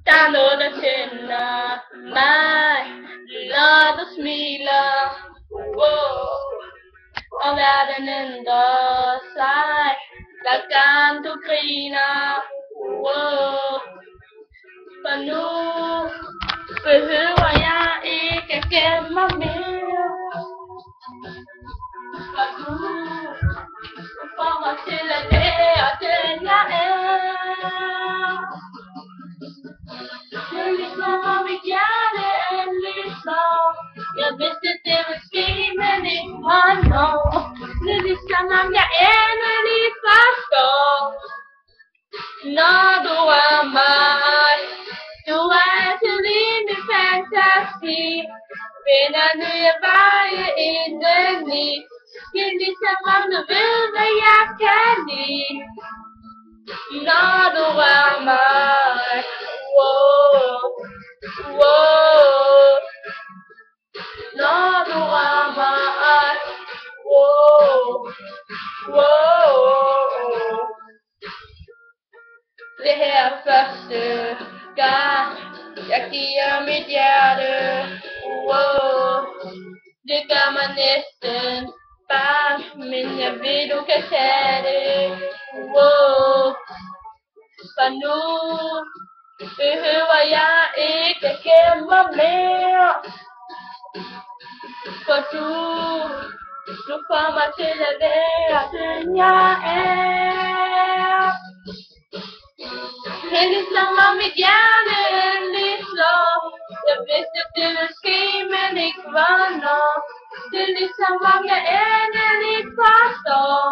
Der er noget, der tænder mig, når du smiler. Wow. Og verden ændrer sig, hver gang du griner. Wow. For nu behøver jeg ikke at gemme mig mere. For du får mig til at være den jeg er. Det er ligesom om mit hjerte endelig slår. Jeg vidste det ville ske, men ikke hvornår. Det er ligesom om jeg endelig forstår. Når du er mig, du er altid lige min fantasi. Finder nye veje indeni. Det er ligesom om du ved, hvad jeg kan lide. Når du er mig, wow, wow. Når du er mig, wow, wow. Det her er første gang, jeg giver mit hjerte, wow. Det gør mig næsten bare, men jeg ved du kan tage det, wow. For nu behøver jeg ikke at gemme mig mere. For du får mig til at være den jeg er. Det er ligesom om mit hjerte endelig slår. Jeg vidste det ville ske, men ikke hvornår. Det er ligesom om jeg endelig forstår.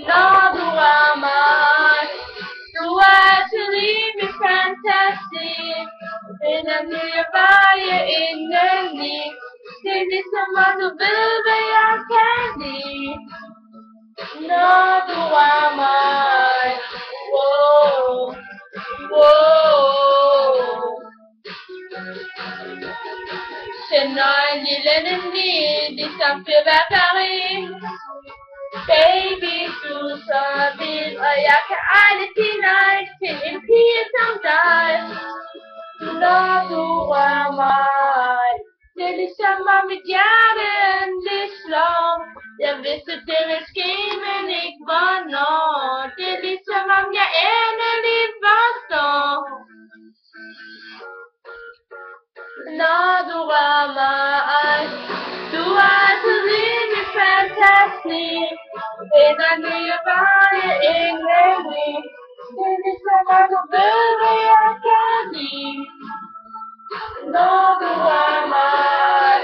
Når du er mig, du er altid i min fantasi. Finder nye veje indeni. Det er ligesom om du ved, hvad jeg kan lide. Når du er mig, wow, wow. Tænder en lille dynamit, ligesom fyrværkeri. Baby, du er så vild, og jeg kan aldrig sige nej til en pige som dig. Når du rører mig, det er ligesom om mit hjerte endelig slår. Jeg vidste det ville ske, men ikke hvornår. Det er ligesom om jeg endelig forstår. Når du rører mig, du er altid i min fantasi. Finder nye veje indeni. Det er ligesom om du ved, hvad jeg kan lide. Når du rører mig.